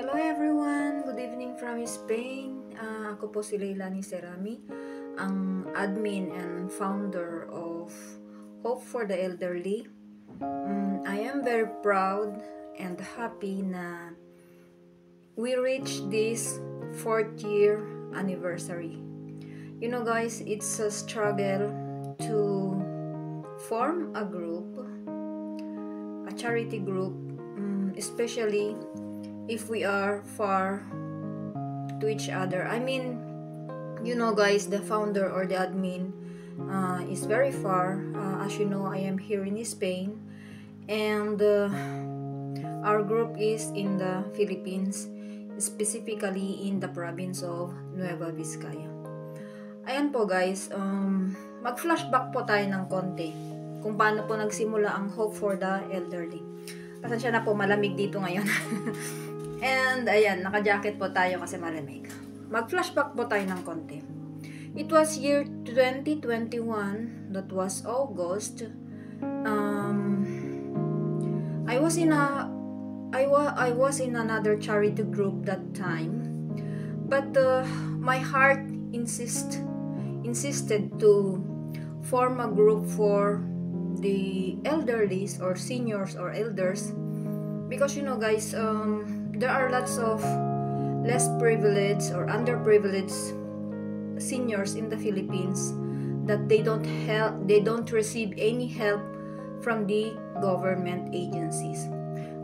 Hello everyone! Good evening from Spain. Ako po si Leilani Serami, ang admin and founder of Hope for the Elderly. I am very proud and happy na we reached this 4th year anniversary. You know guys, it's a struggle to form a group, a charity group, especially if we are far to each other. I mean, you know guys, the founder or the admin is very far. As you know, I am here in Spain, and our group is in the Philippines, specifically in the province of Nueva Vizcaya. Ayan po guys, mag-flashback po tayo ng konti kung paano po nagsimula ang Hope for the Elderly. Pasensya na po, malamig dito ngayon. And ayan, naka-jacket po tayo kasi malamig. Mag-flashback po tayo ng konti. It was year 2021, that was August. I was in another charity group that time, but my heart insisted to form a group for the elderlies or seniors or elders, because you know guys, there are lots of less privileged or underprivileged seniors in the Philippines that they don't receive any help from the government agencies.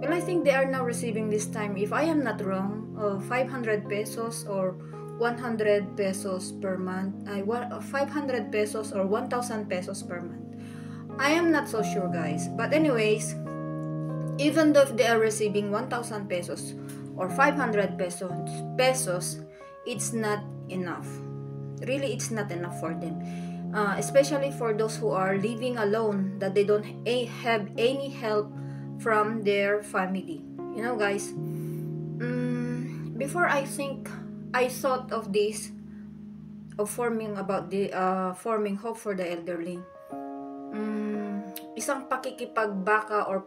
Well, I think they are now receiving this time, if I am not wrong, 500 pesos or 100 pesos per month. 500 pesos or 1,000 pesos per month. I am not so sure guys, but anyways, even though they are receiving 1,000 pesos or 500 pesos, it's not enough. Really, it's not enough for them. Especially for those who are living alone, that they don't have any help from their family. You know guys, before I thought of this, of forming Hope for the Elderly. Isang pakikipagbaka or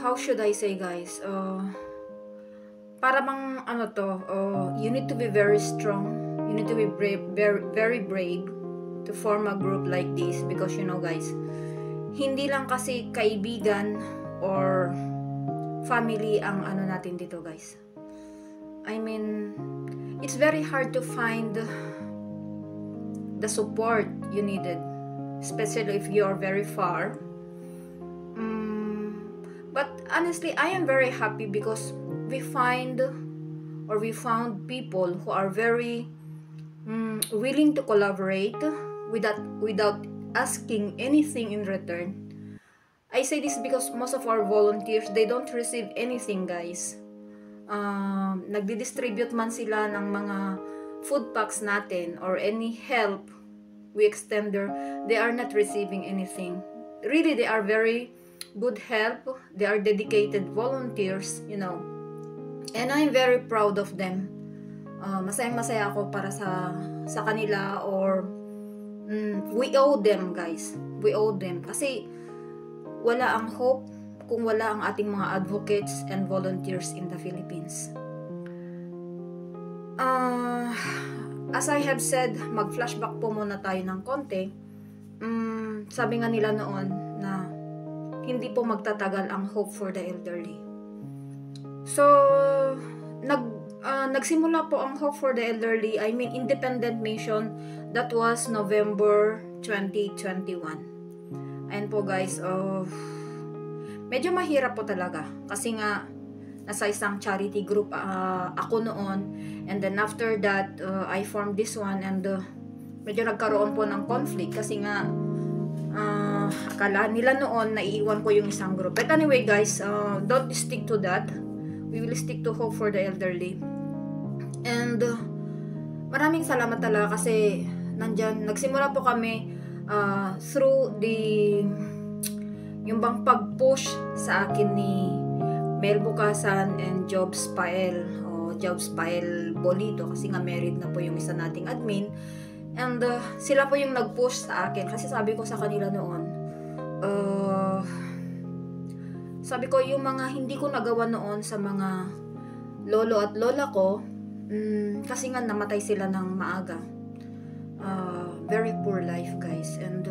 how should I say guys, para bang you need to be very strong, you need to be brave, very, very brave to form a group like this, because you know guys, hindi lang kasi kaibigan or family ang natin dito guys. I mean, it's very hard to find the support you needed, especially if you are very far. But honestly, I am very happy because we found people who are very willing to collaborate without asking anything in return. I say this because most of our volunteers, they don't receive anything guys. Nagdi-distribute man sila ng mga food packs natin or any help we extend there, they are not receiving anything. Really, they are very good help. They are dedicated volunteers, you know, and I'm very proud of them. Masayang-masaya ako para sa kanila, or we owe them guys, we owe them, kasi wala ang hope kung wala ang ating mga advocates and volunteers in the Philippines. As I have said, mag-flashback po muna tayo ng konti. Sabi nga nila noon na hindi po magtatagal ang Hope for the Elderly. So, nagsimula po ang Hope for the Elderly, I mean independent mission, that was November 2021. Ayan po guys, medyo mahirap po talaga kasi nga nasa isang charity group ako noon, and then after that I formed this one, and medyo nagkaroon po ng conflict kasi nga akala nila noon na iiwan ko yung isang group. But anyway guys, don't stick to that. We will stick to Hope for the Elderly. And maraming salamat talaga kasi nandyan, nagsimula po kami through yung bang pag-push sa akin ni Mel Bukasan and Jobs Pael Bolito, kasi nga married na po yung isa nating admin, and sila po yung nag-push sa akin kasi sabi ko sa kanila noon, sabi ko, yung mga hindi ko nagawa noon sa mga lolo at lola ko, kasi nga namatay sila ng maaga. Very poor life, guys. And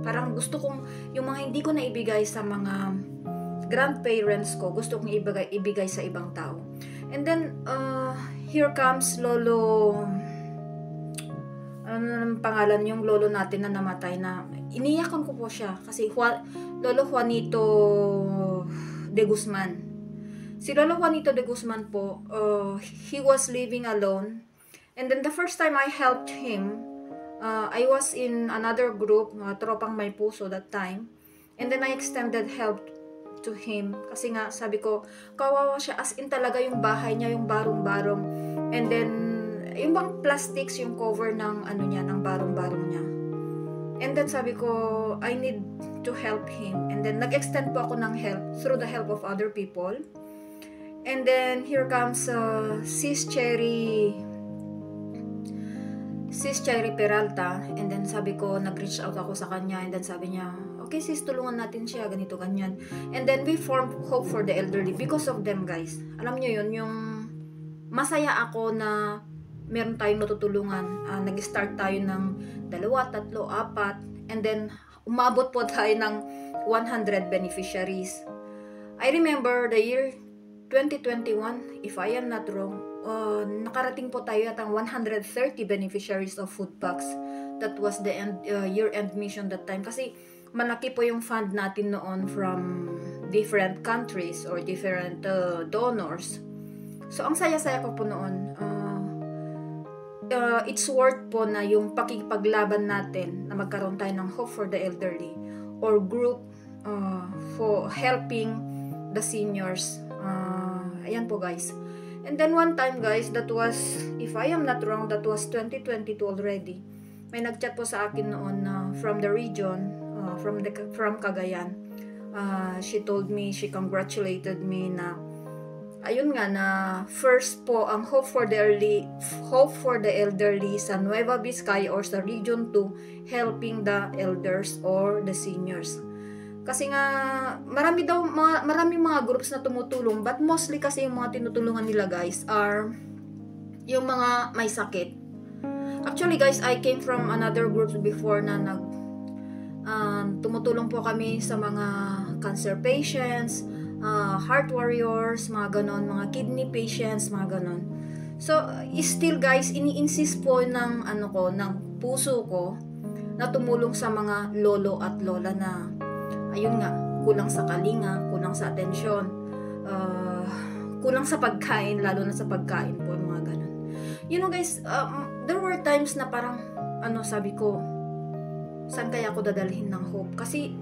parang gusto kong, yung mga hindi ko na ibigay sa mga grandparents ko, gusto kong ibigay sa ibang tao. And then, here comes Lolo, ano naman pangalan yung lolo natin na namatay, na iniyakan ko po siya kasi Lolo Juanito de Guzman. Si Lolo Juanito de Guzman po, he was living alone. And then the first time I helped him, I was in another group, Tropang May Puso that time. And then I extended help to him kasi nga sabi ko, kawawa siya, as in talaga yung bahay niya, yung barong-barong. And then yung bang plastics yung cover ng ano niya, ng barong-barong niya. And then sabi ko, I need to help him. And then nag-extend po ako ng help through the help of other people. And then here comes Sis Cherry Peralta. And then sabi ko, nag-reach out ako sa kanya. And then sabi niya, okay sis, tulungan natin siya, ganito, ganyan. And then we formed Hope for the Elderly because of them, guys. Alam niyo yun, yung masaya ako na meron tayong matutulungan. Nag-start tayo ng 2, 3, 4, and then umabot po tayo ng 100 beneficiaries. I remember the year 2021, if I am not wrong, nakarating po tayo at ang 130 beneficiaries of food packs. That was the year-end mission that time. Kasi malaki po yung fund natin noon from different countries or different donors. So, ang saya-saya ko po noon. It's worth po na yung pakikipaglaban natin na magkaroon tayo ng Hope for the Elderly or group for helping the seniors. Ayan po, guys. And then one time, guys, that was, if I am not wrong, that was 2022 already. May nagchat po sa akin noon from the region, from Cagayan. She told me, she congratulated me na ayun nga, na first po ang Hope for the Elderly sa Nueva Vizcaya or sa Region 2 helping the elders or the seniors. Kasi nga maraming mga groups na tumutulong, but mostly kasi yung mga tinutulungan nila, guys, are yung mga may sakit. Actually, guys, I came from another groups before na tumutulong po kami sa mga cancer patients, heart warriors, mga ganon, mga kidney patients, mga ganon. So, still, guys, ini-insist po ng puso ko na tumulong sa mga lolo at lola na ayun nga, kulang sa kalinga, kulang sa atensyon, kulang sa pagkain, lalo na sa pagkain po, mga ganon. You know, guys, there were times na parang sabi ko, saan kaya ako dadalhin ng hope? Kasi,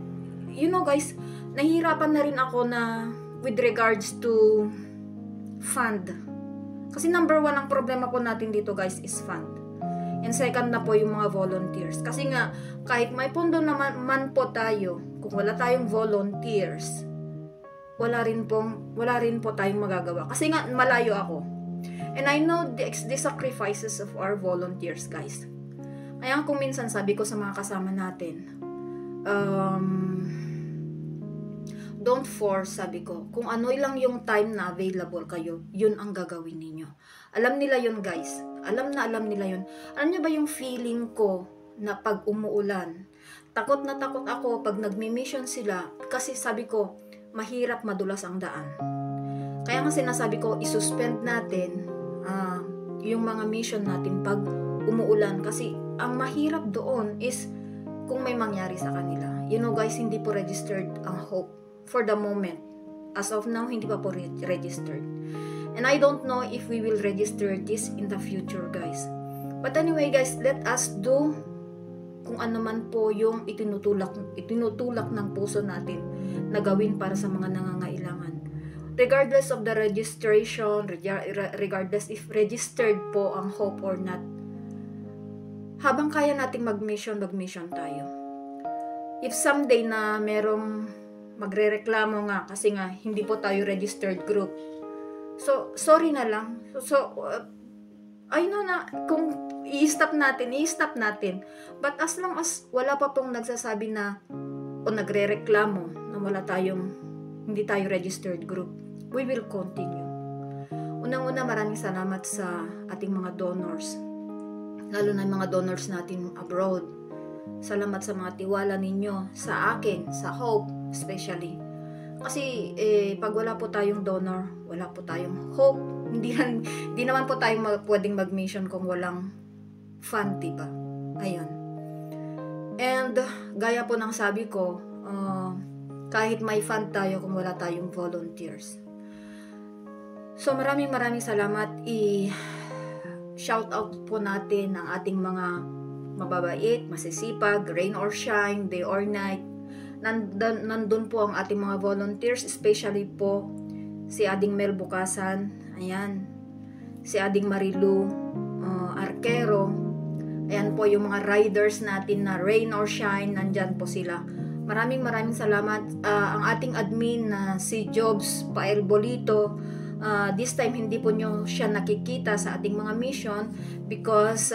you know, guys, nahihirapan na rin ako na with regards to fund. Kasi number 1 ang problema po natin dito, guys, is fund. And second na po yung mga volunteers. Kasi nga, kahit may pondo naman po tayo, kung wala tayong volunteers, wala rin po tayong magagawa. Kasi nga, malayo ako. And I know the sacrifices of our volunteers, guys. Kaya kung minsan sabi ko sa mga kasama natin, don't force, sabi ko. Kung ano lang yung time na available kayo, yun ang gagawin ninyo. Alam nila yun, guys. Alam nila yun. Alam niyo ba yung feeling ko na pag umuulan, takot na takot ako pag nagmi-mission sila kasi sabi ko, mahirap madulas ang daan. Kaya nga sinasabi ko, isuspend natin yung mga mission natin pag umuulan kasi ang mahirap doon is kung may mangyari sa kanila. You know, guys, hindi po registered ang hope for the moment. As of now, hindi pa po registered. And I don't know if we will register this in the future, guys. But anyway, guys, let us do kung ano man po yung itinutulak ng puso natin na gawin para sa mga nangangailangan. Regardless of the registration, regardless if registered po ang hope or not, habang kaya nating mag-mission tayo. If someday na merong magrereklamo nga kasi nga hindi po tayo registered group, so sorry na lang. I know na kung i-stop natin. But as long as wala pa pong nagsasabi na o nagrereklamo na wala tayong hindi tayo registered group. We will continue. Unang-una, maraming salamat sa ating mga donors, lalo na yung mga donors natin abroad. Salamat sa mga tiwala ninyo sa akin, sa Hope especially. Kasi pag wala po tayong donor, wala po tayong hope. Hindi naman po tayo pwedeng mag-mission kung walang fund, diba? Ayan. And gaya po ng sabi ko, kahit may fund tayo kung wala tayong volunteers. So maraming salamat. I-shout out po natin ang ating mga mababait, masisipag, rain or shine, day or night. Nandun po ang ating mga volunteers, especially po si Ading Mel Bukasan, ayan, si Ading Marilu Arquero, ayan po yung mga riders natin na rain or shine, nandyan po sila. Maraming salamat. Ang ating admin na si Jobs Pael Bolito, this time hindi po nyo siya nakikita sa ating mga mission because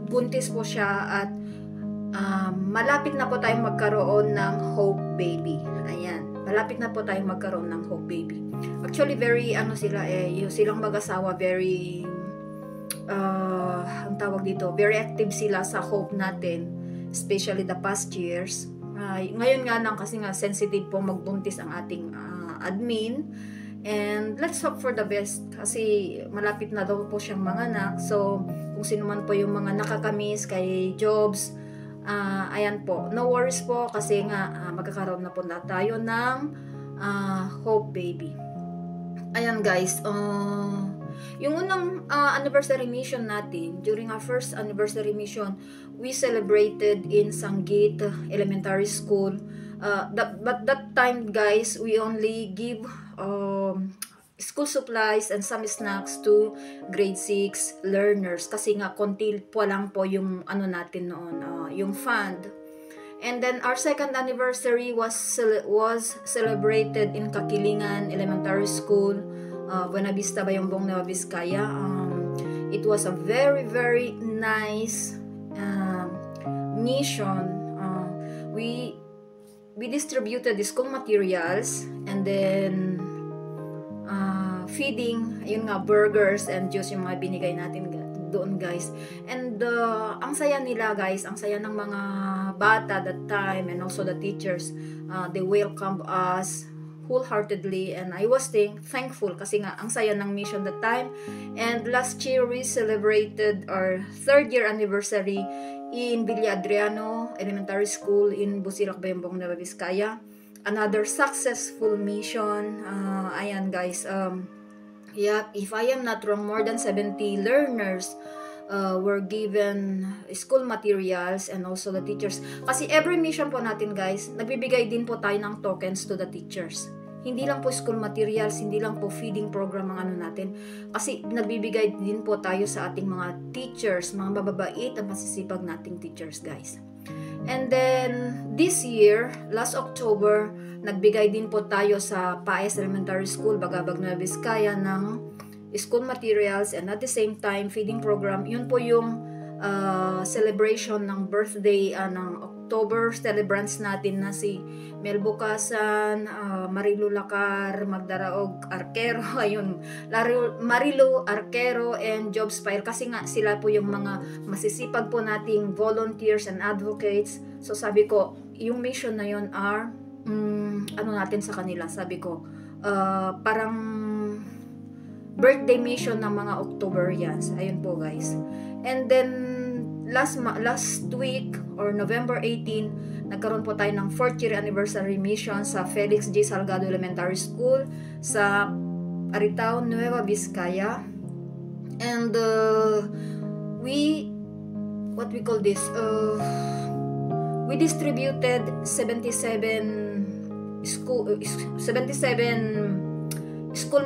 buntis po siya at malapit na po tayong magkaroon ng Hope Baby. Ayan, malapit na po tayong magkaroon ng Hope Baby. Actually, very yung silang mag-asawa, very ang tawag dito, very active sila sa Hope natin, especially the past years. Ngayon nga lang kasi nga sensitive po magbuntis ang ating admin. And let's hope for the best kasi malapit na daw po siyang manganak. So, kung sino man po yung mga nakakamiss kay Jobs, ayan po, no worries po kasi nga magkakaroon na po na tayo ng Hope Baby. Ayan guys, yung unang anniversary mission natin, during our first anniversary mission, we celebrated in Sanggit Elementary School. But that time guys, we only give school supplies and some snacks to grade 6 learners kasi nga konti po lang po yung ano natin noon, yung fund. And then our second anniversary was celebrated in Kakilingan Elementary School, Buena Vista, Bayambong, Nueva Vizcaya. It was a very nice mission. We distributed the school materials and then feeding, yun nga, burgers and juice yung mga binigay natin doon guys. And ang saya nila guys, ang saya ng mga bata that time and also the teachers. They welcomed us wholeheartedly and I was thankful kasi nga ang saya ng mission that time. And last year we celebrated our 3rd year anniversary in Villa Adriano Elementary School in Busilak, Bayambong, Nueva Vizcaya. Another successful mission. Ayan guys, yeah, if I am not wrong, more than 70 learners were given school materials and also the teachers. Kasi every mission po natin guys, nagbibigay din po tayo ng tokens to the teachers. Hindi lang po school materials, hindi lang po feeding program ang ano natin. Kasi nagbibigay din po tayo sa ating mga teachers, mga mababait at masisipag nating teachers guys. And then this year, last October, nagbigay din po tayo sa Paes Elementary School, Bagabag, Nueva Vizcaya ng school materials and at the same time feeding program. Yun po yung celebration ng birthday ng October celebrants natin na si Mel Bukasan, Marilu Lacar, Magdaraog Arquero, ayun, Marilu Arquero and Jobs Pael kasi nga sila po yung mga masisipag po nating volunteers and advocates. So sabi ko, yung mission na yun are ano natin sa kanila, sabi ko parang birthday mission ng mga Octoberians. Ayun po guys. And then last week or November 18, nagkaroon po tayo ng 4th year anniversary mission sa Felix G. Salgado Elementary School sa Aritao, Nueva Vizcaya. And we distributed 77 school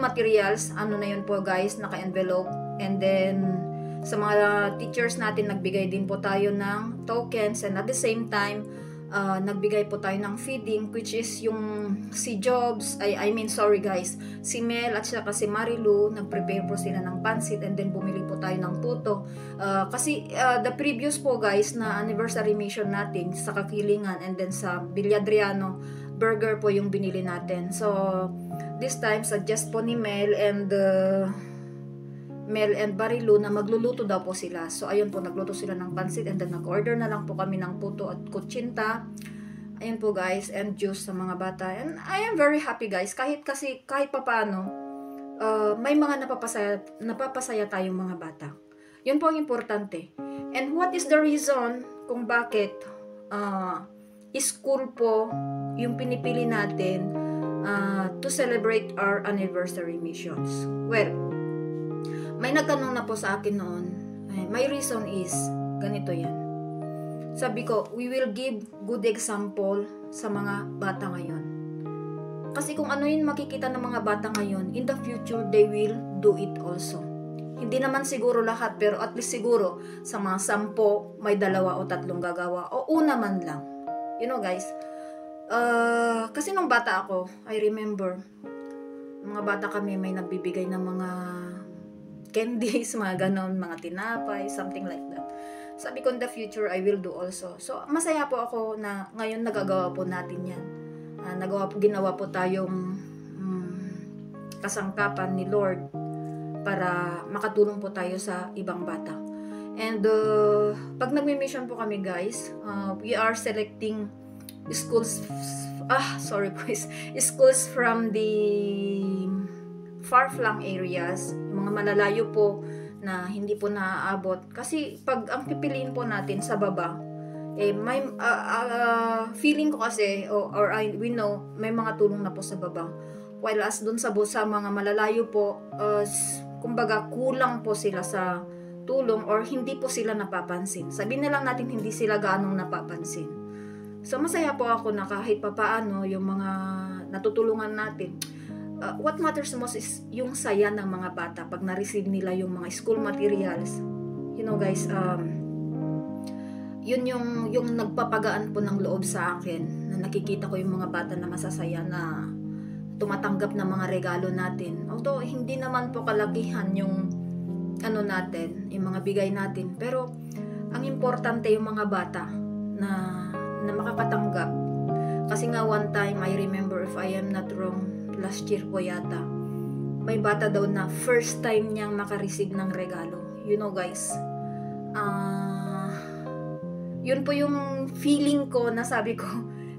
materials. Ano na yun po guys, naka-envelope. And then sa mga teachers natin, nagbigay din po tayo ng tokens and at the same time nagbigay po tayo ng feeding, which is yung si Jobs, si Mel at saka si Marilu, nag-prepare po sila ng pansit and then bumili po tayo ng puto. Kasi the previous po guys na anniversary mission natin sa Kakilingan and then sa Villa Adriano, burger po yung binili natin. So, this time, suggest po ni Mel and Barilu na magluluto daw po sila. So, ayun po, nagluto sila ng pansit and then nag-order na lang po kami ng puto at kutsinta. Ayun po guys, and juice sa mga bata. And I am very happy guys, kahit papaano, may mga napapasaya tayong mga bata. Yun po ang importante. And what is the reason kung bakit school po yung pinipili natin to celebrate our anniversary missions? Well, may nagtanong na po sa akin noon. My reason is, ganito yan. Sabi ko, we will give good example sa mga bata ngayon. Kasi kung ano yung makikita ng mga bata ngayon, in the future, they will do it also. Hindi naman siguro lahat, pero at least siguro sa mga 10, may 2 o 3 gagawa. O una man lang. You know guys, kasi nung bata ako, I remember, mga bata kami may nagbibigay ng mga candies, mga ganon, mga tinapay, something like that. Sabi ko, in the future, I will do also. So, masaya po ako na ngayon nagagawa po natin yan. Ginawa po tayong kasangkapan ni Lord para makatulong po tayo sa ibang bata. And pag nagmi-mission po kami guys, we are selecting schools schools from the far-flung areas, mga malalayo po na hindi po naaabot. Kasi pag ang pipiliin po natin sa baba, may feeling ko kasi we know may mga tulong na po sa baba. While as dun sa mga malalayo po, kumbaga kulang po sila sa tulong or hindi po sila napapansin. Sabihin na lang natin hindi sila ganong napapansin. So masaya po ako na kahit papaano yung mga natutulungan natin. What matters most is yung saya ng mga bata pag na-receive nila yung mga school materials. You know guys, yun yung nagpapagaan po ng loob sa akin, na nakikita ko yung mga bata na masasaya na tumatanggap ng mga regalo natin. Although hindi naman po kalakihan yung natin, yung mga bigay natin, pero ang importante yung mga bata na makakatanggap. Kasi nga one time, I remember, if I am not wrong, last year po yata, may bata daw na first time niyang makareceive ng regalo. You know guys, yun po yung feeling ko na sabi ko,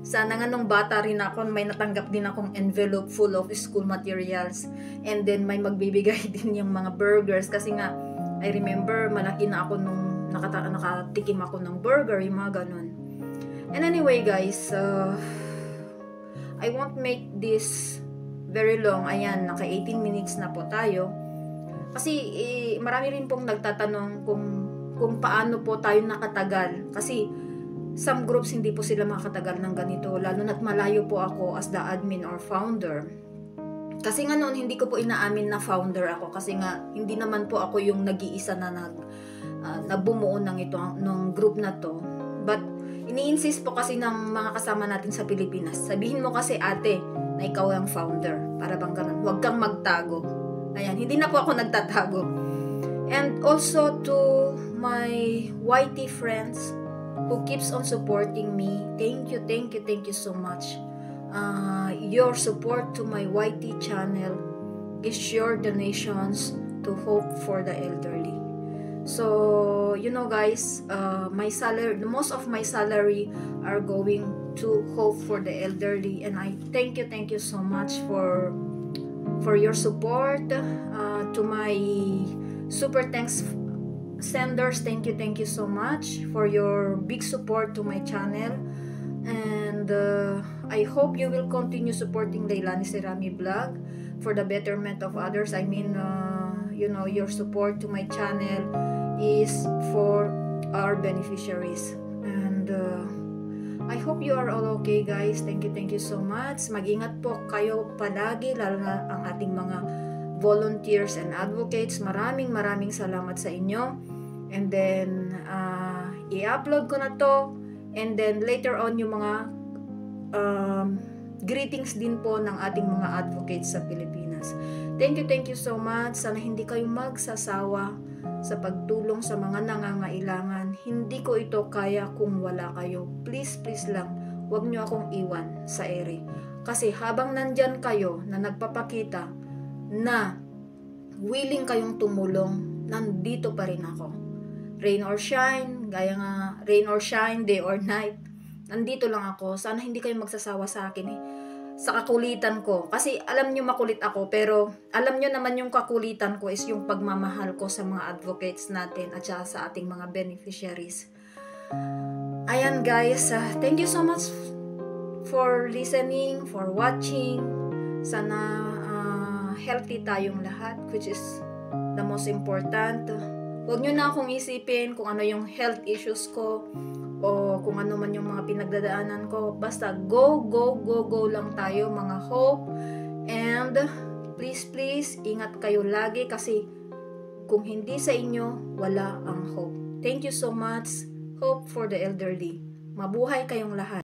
sana nga nung bata rin ako, may natanggap din akong envelope full of school materials. And then may magbibigay din yung mga burgers. Kasi nga, I remember, malaki na ako nung nakatikim ako ng burger, yung mga ganun. And anyway guys, I won't make this very long. Ayan, naka 18 minutes na po tayo. Kasi marami rin pong nagtatanong kung paano po tayo nakatagal. Kasi some groups hindi po sila makatagal ng ganito, lalo na't malayo po ako as the admin or founder. Kasi nga noon hindi ko po inaamin na founder ako, kasi nga hindi naman po ako yung nag-iisa na nagbumuo ng group na to. But ini-insist po kasi ng mga kasama natin sa Pilipinas, sabihin mo kasi ate na ikaw ang founder, para bang ganun, huwag kang magtago. Ayan, hindi na po ako nagtatago. And also to my YT friends who keeps on supporting me. Thank you so much. Your support to my YT channel is your donations to Hope for the Elderly. So, you know guys, my salary, most of my salary are going to Hope for the Elderly, and I thank you so much for your support. To my super thanks senders, thank you so much for your big support to my channel. And I hope you will continue supporting Leilani Serami Vlog for the betterment of others. I mean, you know, your support to my channel is for our beneficiaries. And I hope you are all okay guys. Thank you so much. Mag-ingat po kayo palagi, lalo na ang ating mga volunteers and advocates. Maraming salamat sa inyo. And then i-upload ko na to, and then later on yung mga greetings din po ng ating mga advocates sa Pilipinas. Thank you so much. Sana hindi kayo magsasawa sa pagtulong sa mga nangangailangan. Hindi ko ito kaya kung wala kayo. Please lang, Huwag nyo akong iwan sa ere. Kasi habang nandyan kayo na nagpapakita na willing kayong tumulong, nandito pa rin ako. Rain or shine, gaya nga, rain or shine, day or night, nandito lang ako. Sana hindi kayo magsasawa sa akin sa kakulitan ko. Kasi alam nyo makulit ako, pero alam nyo naman yung kakulitan ko is yung pagmamahal ko sa mga advocates natin at saka sa ating mga beneficiaries. Ayan guys, thank you so much for listening, for watching. Sana healthy tayong lahat, which is the most important. Huwag nyo na akong isipin kung ano yung health issues ko o kung ano man yung mga pinagdadaanan ko. Basta go lang tayo mga hope. And please, ingat kayo lagi kasi kung hindi sa inyo, wala ang hope. Thank you so much. Hope for the elderly. Mabuhay kayong lahat.